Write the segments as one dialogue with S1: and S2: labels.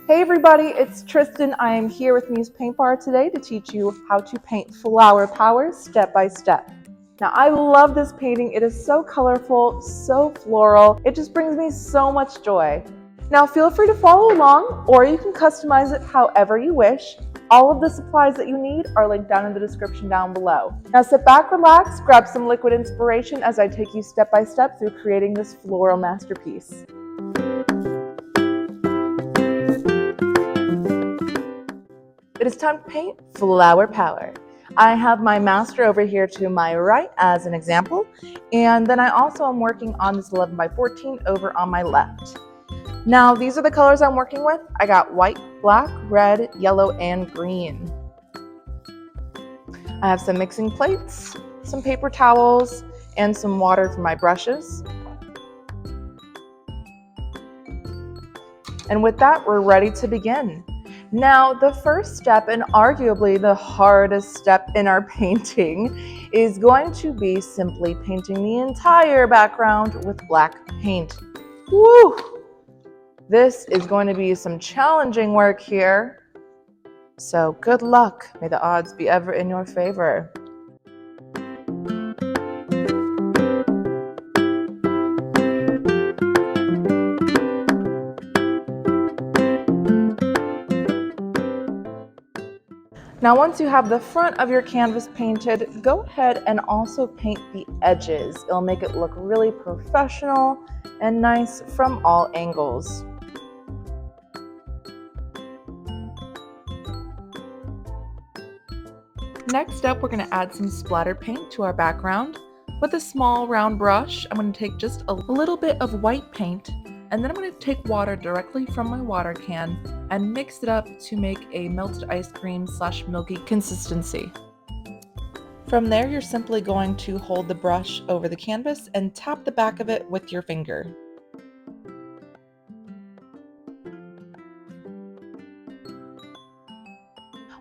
S1: Hey everybody, it's Tristan. I am here with Muse Paint Bar today to teach you how to paint flower powers step by step. Now I love this painting. It is so colorful, so floral. It just brings me so much joy. Now feel free to follow along, or you can customize it however you wish. All of the supplies that you need are linked down in the description down below. Now sit back, relax, grab some liquid inspiration as I take you step by step through creating this floral masterpiece. It is time to paint flower power. I have my master over here to my right as an example, and then I also am working on this 11 by 14 over on my left. Now these are the colors I'm working with. I got white, black, red, yellow, and green. I have some mixing plates, some paper towels, and some water for my brushes. And with that, we're ready to begin. Now, the first step, and arguably the hardest step in our painting, is going to be simply painting the entire background with black paint. Woo! This is going to be some challenging work here. So good luck. May the odds be ever in your favor. Now once you have the front of your canvas painted, go ahead and also paint the edges. It'll make it look really professional and nice from all angles. Next up, we're going to add some splatter paint to our background. With a small round brush, I'm going to take just a little bit of white paint, and then I'm going to take water directly from my water can and mix it up to make a melted ice cream / milky consistency. From there, you're simply going to hold the brush over the canvas and tap the back of it with your finger.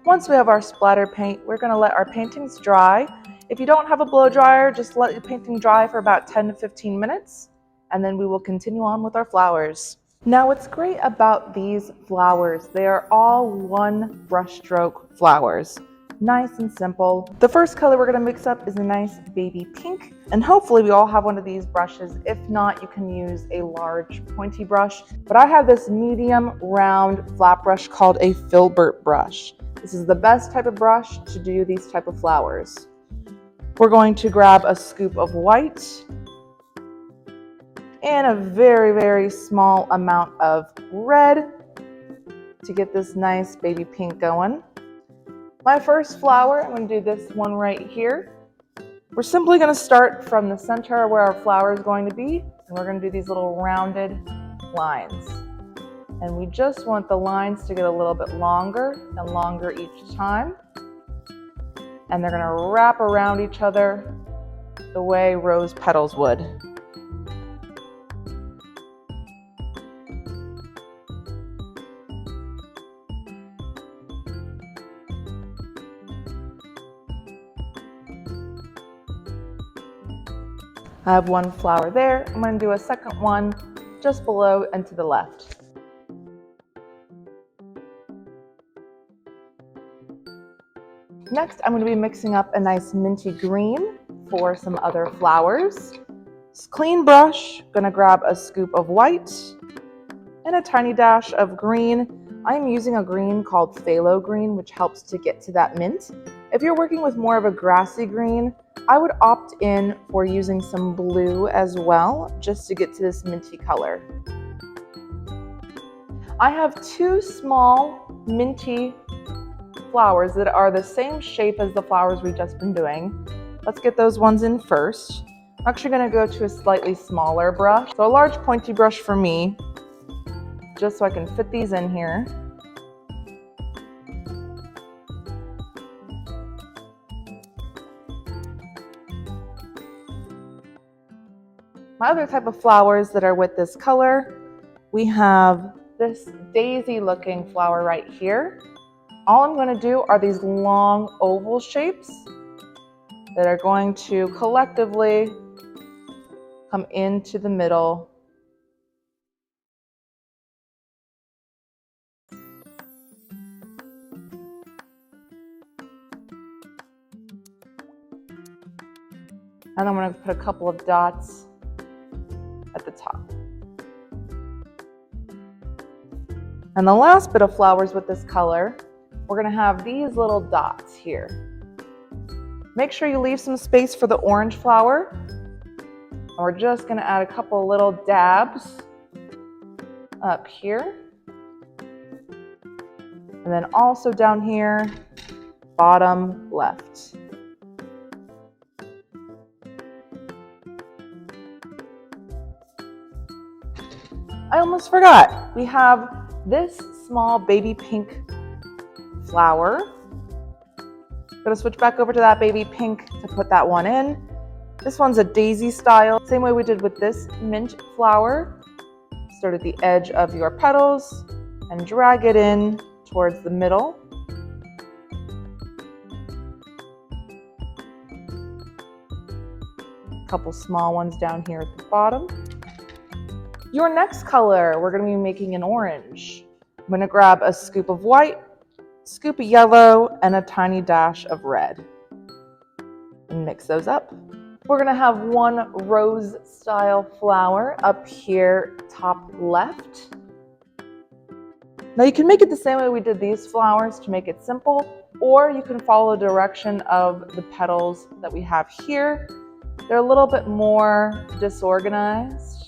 S1: Once we have our splatter paint, we're going to let our paintings dry. If you don't have a blow dryer, just let your painting dry for about 10 to 15 minutes, and then we will continue on with our flowers. Now what's great about these flowers, they are all one brush stroke flowers. Nice and simple. The first color we're going to mix up is a nice baby pink, and hopefully we all have one of these brushes. If not, you can use a large pointy brush, but I have this medium round flat brush called a filbert brush. This is the best type of brush to do these type of flowers. We're going to grab a scoop of white and a very, very small amount of red to get this nice baby pink going. My first flower, I'm going to do this one right here. We're simply going to start from the center where our flower is going to be, and we're going to do these little rounded lines. And we just want the lines to get a little bit longer and longer each time. And they're going to wrap around each other the way rose petals would. I have one flower there. I'm going to do a second one just below and to the left. Next, I'm going to be mixing up a nice minty green for some other flowers. Clean brush, going to grab a scoop of white and a tiny dash of green. I'm using a green called phthalo green, which helps to get to that mint. If you're working with more of a grassy green, I would opt in for using some blue as well, just to get to this minty color. I have two small minty flowers that are the same shape as the flowers we've just been doing. Let's get those ones in first. I'm actually going to go to a slightly smaller brush, so a large pointy brush for me, just so I can fit these in here. My other type of flowers that are with this color, we have this daisy looking flower right here. All I'm going to do are these long oval shapes that are going to collectively come into the middle And I'm going to put a couple of dots at the top. And the last bit of flowers with this color, we're going to have these little dots here. Make sure you leave some space for the orange flower. And we're just going to add a couple little dabs up here. And then also down here, bottom left. I almost forgot. We have this small baby pink flower. I'm gonna switch back over to that baby pink to put that one in. This one's a daisy style. Same way we did with this mint flower. Start at the edge of your petals and drag it in towards the middle. A couple small ones down here at the bottom. Your next color, we're going to be making an orange. I'm going to grab a scoop of white, scoop of yellow, and a tiny dash of red. And mix those up. We're going to have one rose style flower up here, top left. Now you can make it the same way we did these flowers to make it simple, or you can follow the direction of the petals that we have here. They're a little bit more disorganized.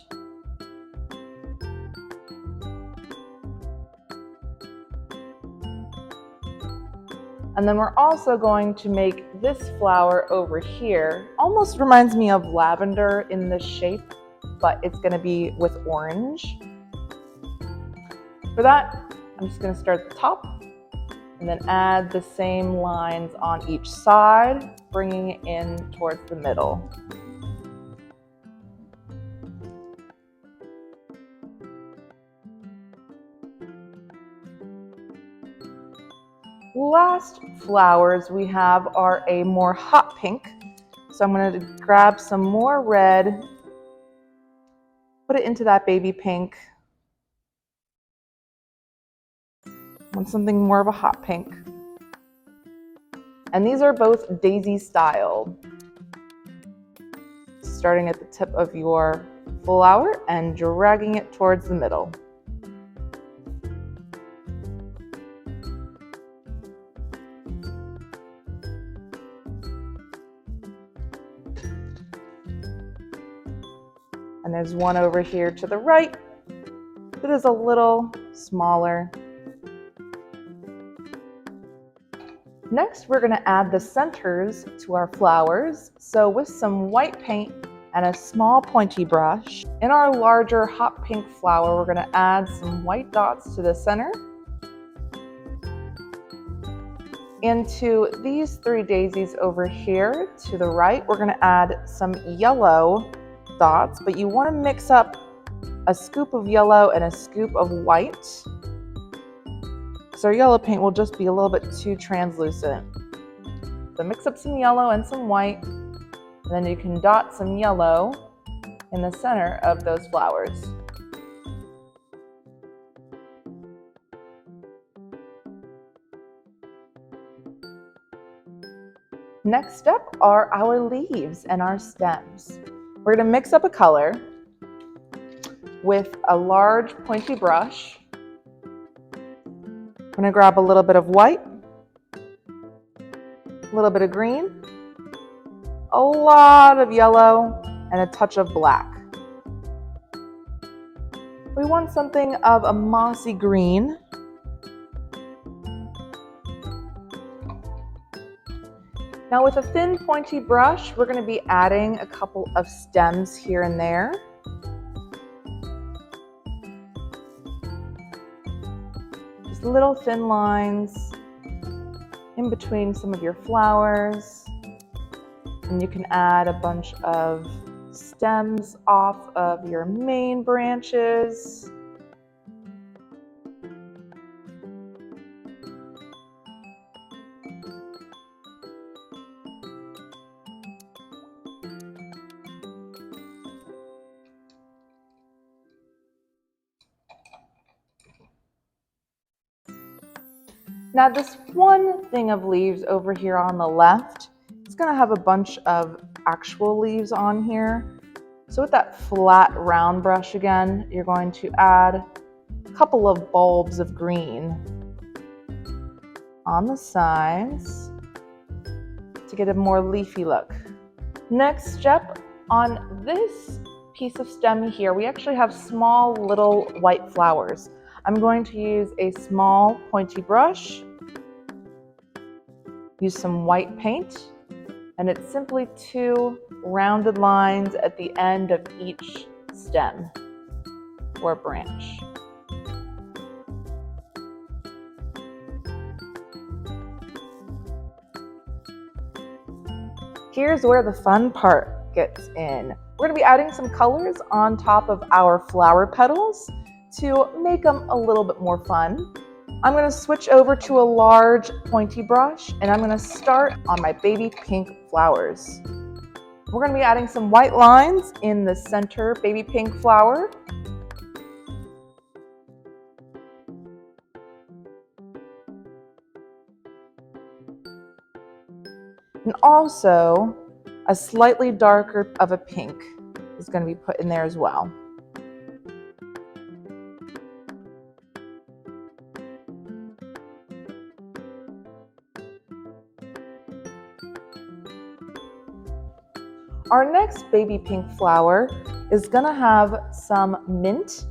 S1: And then we're also going to make this flower over here. Almost reminds me of lavender in this shape, but it's going to be with orange. For that, I'm just going to start at the top and then add the same lines on each side, bringing it in towards the middle. Last flowers we have are a more hot pink. So I'm going to grab some more red, put it into that baby pink. I want something more of a hot pink. And these are both daisy style. Starting at the tip of your flower and dragging it towards the middle. And there's one over here to the right that is a little smaller. Next, we're going to add the centers to our flowers. So with some white paint and a small pointy brush, in our larger hot pink flower, we're going to add some white dots to the center. Into these three daisies over here to the right, we're going to add some yellow dots, but you want to mix up a scoop of yellow and a scoop of white. So our yellow paint will just be a little bit too translucent. So mix up some yellow and some white, and then you can dot some yellow in the center of those flowers. Next up are our leaves and our stems. We're going to mix up a color with a large pointy brush. I'm going to grab a little bit of white, a little bit of green, a lot of yellow, and a touch of black. We want something of a mossy green. Now with a thin pointy brush, we're going to be adding a couple of stems here and there. Just little thin lines in between some of your flowers. And you can add a bunch of stems off of your main branches. Now this one thing of leaves over here on the left, it's going to have a bunch of actual leaves on here. So with that flat round brush again, you're going to add a couple of bulbs of green on the sides to get a more leafy look. Next step, on this piece of stem here, we actually have small little white flowers. I'm going to use a small pointy brush, use some white paint, and it's simply 2 rounded lines at the end of each stem or branch. Here's where the fun part gets in. We're going to be adding some colors on top of our flower petals to make them a little bit more fun. I'm going to switch over to a large pointy brush and I'm going to start on my baby pink flowers. We're going to be adding some white lines in the center baby pink flower. And also a slightly darker of a pink is going to be put in there as well. Our next baby pink flower is going to have some mint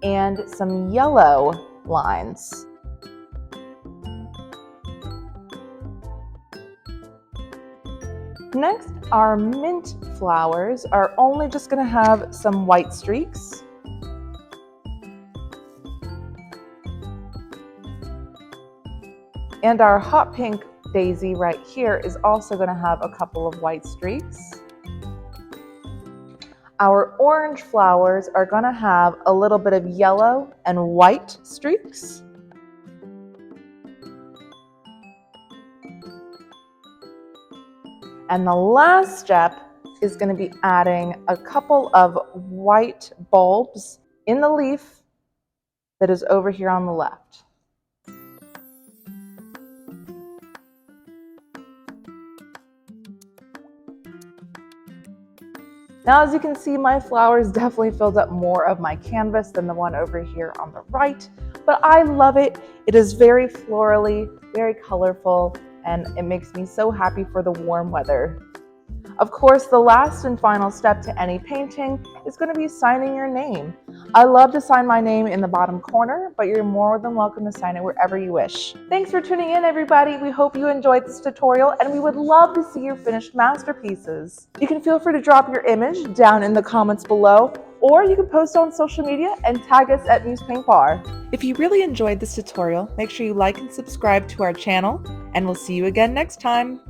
S1: and some yellow lines. Next, our mint flowers are only just going to have some white streaks. And our hot pink daisy right here is also going to have a couple of white streaks. Our orange flowers are going to have a little bit of yellow and white streaks. And the last step is going to be adding a couple of white bulbs in the leaf that is over here on the left. Now, as you can see, my flowers definitely filled up more of my canvas than the one over here on the right, but I love it. It is very florally, very colorful, and it makes me so happy for the warm weather. Of course, the last and final step to any painting is going to be signing your name. I love to sign my name in the bottom corner, but you're more than welcome to sign it wherever you wish. Thanks for tuning in, everybody. We hope you enjoyed this tutorial, and we would love to see your finished masterpieces. You can feel free to drop your image down in the comments below, or you can post on social media and tag us at Muse Paint Bar. If you really enjoyed this tutorial, make sure you like and subscribe to our channel, and we'll see you again next time.